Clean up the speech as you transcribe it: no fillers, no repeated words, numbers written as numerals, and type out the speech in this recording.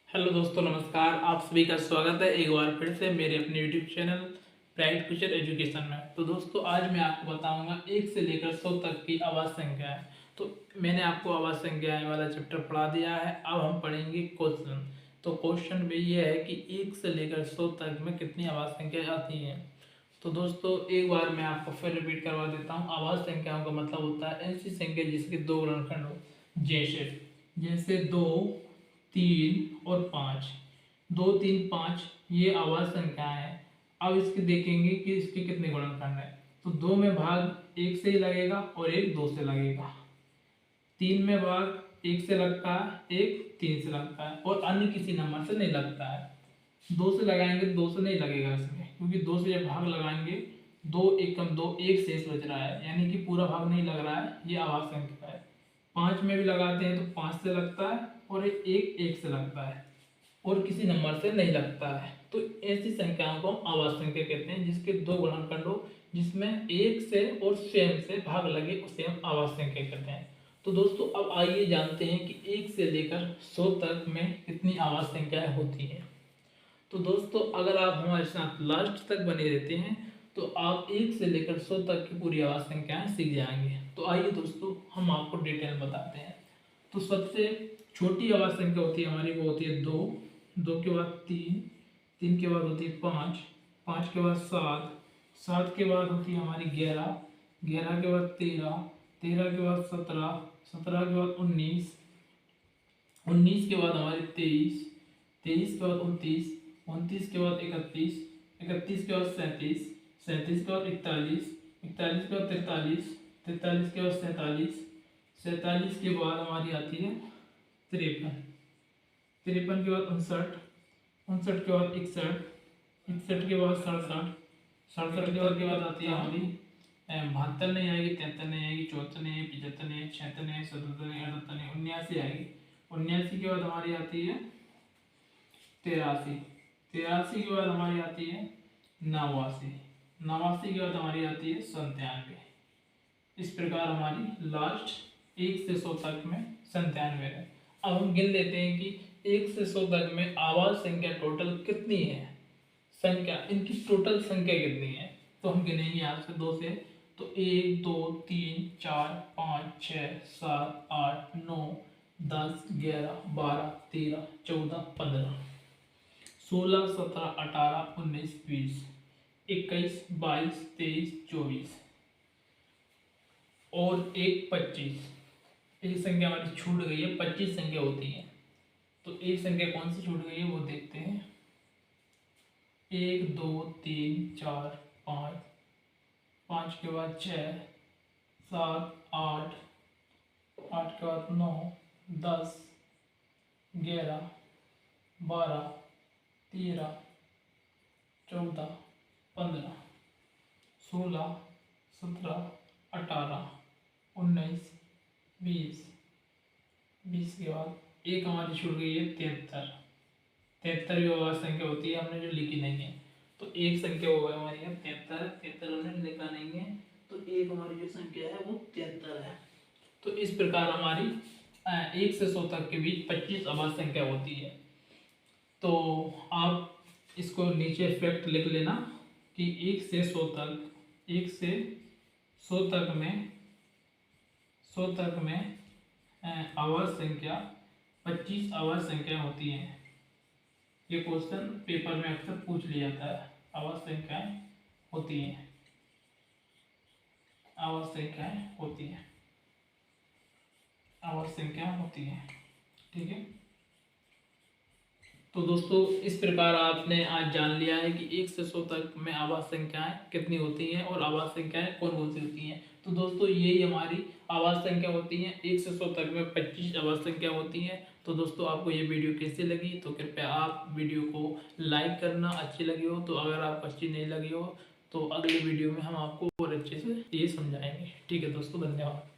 Hello दोस्तों, नमस्कार। आप सभी का स्वागत है एक बार फिर से मेरे अपने YouTube channel bright future education में। तो दोस्तों, आज मैं आपको बताऊंगा 1 से लेकर 100 तक की आवाज़ संख्याएं। तो मैंने आपको आवाज़ संख्याएं वाला चैप्टर पढ़ा दिया है। अब हम पढ़ेंगे क्वेश्चन। तो क्वेश्चन में ये है कि 1 से लेकर 100 तक में कितनी आवाज़ संख्याएं आती हैं। तो दोस्तों, एक बार मैं आपको फिर रिपीट करवा देता हूँ। आवाज़ संख्याओं का मतलब होता है ऐसी संख्या जिसके दो गुणनखंड हो। जैसे जैसे 2, 3 और 5। 2, 3, 5 ये आवाज़ संख्या है। अब इसके देखेंगे कि इसके कितने गुणनखंड है। तो 2 में भाग 1 से ही लगेगा और एक 2 से लगेगा। 3 में भाग 1 से लगता है, एक 3 से लगता है और अन्य किसी नंबर से नहीं लगता है। 2 से लगाएंगे, 2 से नहीं लगेगा इसमें, क्योंकि 2 से जब भाग लगाएंगे 2 एकम 2, एक शेष बच रहा है, यानी कि पूरा भाग नहीं लग रहा है। ये आवाज़ संख्या है। 5 में भी लगाते हैं तो 5 से लगता है और एक से लगता है और किसी नंबर से नहीं लगता है। तो ऐसी संख्याओं को हम आवाज़ संख्या कहते हैं जिसके दो गुणनखंड हो, जिसमें एक से और स्वयं से भाग लगे, उसे हम आवाज़ संख्या कहते हैं। तो दोस्तों, अब आइए जानते हैं कि 1 से लेकर 100 तक में कितनी आवाज़ संख्याएं होती हैं। तो दोस्तों, अगर आप हमारे साथ लास्ट तक बने रहते हैं तो आप 1 से लेकर 100 तक की पूरी आवाज़ संख्याएं सीख जाएंगे। तो आइए दोस्तों, हम आपको डिटेल बताते हैं। तो सबसे छोटी आवाज़ संख्या होती है हमारी, वो होती है 2। 2 के बाद 3, 3 के बाद होती है 5, 5 के बाद 7, 7 के बाद होती है हमारी 11, 11 के बाद 13, 13 के बाद 17, 17 के बाद 19, 19 के बाद हमारी 23, 23 के बाद 29, 29 के बाद 31, 31 के बाद 37, 37 के बाद 41, 41 के बाद 43, 43 के बाद 47, 47 के बाद हमारी आती है 53, 53 के बाद 59, 59 के बाद 61, 61 के बाद 67, 67 के बाद आती है हमारी 72 नहीं आएगी, 73 नहीं आएगी, 74 नहीं आएगी, 75 नहीं, 76 नहीं, 77 नहीं, 78 नहीं, 79 आएगी। 79 के बाद हमारी आती है 83, 83 के बाद हमारी आती है 89, 89 के बाद हमारी आती है 97। इस प्रकार हमारी लास्ट 1 से 100 तक में 97 है। अब हम गिन लेते हैं कि 1 से 100 तक में आवाज़ संख्या टोटल कितनी है। संख्या, इनकी टोटल संख्या कितनी है, तो हम गिनेंगे यहाँ से 2 से। तो 1, 2, 3, 4, 5, 6, 7, 8, 9, 10, 11, 12, 13, 14, 15, 16, 17, 18, 19, 20, 21, 22, 23, 24 और एक 25। एक संख्या हमारी छूट गई है, 25 संख्या होती है। तो एक संख्या कौन सी छूट गई है वो देखते हैं। 1, 2, 3, 4, 5, 5 के बाद 6, 7, 8, 8 के बाद 9, 10, 11, 12, 13, 14, 15, 16, 17, 18, 19, 20, 20 के बाद एक हमारी छूट गई है 73। 73 भी आवाज़ संख्या होती है, हमने जो लिखी नहीं है। तो एक संख्या होगा हमारी है 73, 73 हमने लिखा नहीं है, तो एक हमारी जो संख्या है वो 73 है। तो इस प्रकार हमारी 1 से 100 तक के बीच 25 आवाज़ संख्या होती है। तो आप इसको नीचे फैक्ट लिख लेना कि 1 से 100 तक, 1 से 100 तक में, 100 तक में आवाज़ संख्या 25 आवाज़ संख्या होती हैं। ये क्वेश्चन पेपर में अक्सर पूछ लिया जाता है। आवाज़ संख्याएं होती हैं, आवाज़ संख्याएं होती हैं, आवाज़ संख्याएं होती हैं। ठीक है। तो दोस्तों, इस प्रकार आपने आज जान लिया है कि 1 से 100 तक में आवाज़ संख्याएं कितनी होती हैं और आवाज़ संख्याएं कौन कौन सी होती हैं। तो दोस्तों, यही हमारी आवाज़ संख्या होती हैं। 1 से 100 तक में 25 आवाज़ संख्या होती हैं। तो दोस्तों, आपको ये वीडियो कैसी लगी, तो कृपया आप वीडियो को लाइक करना, अच्छी लगी हो। तो अगर आपको अच्छी नहीं लगी हो तो अगले वीडियो में हम आपको और अच्छे से ये समझाएंगे। ठीक है दोस्तों, धन्यवाद।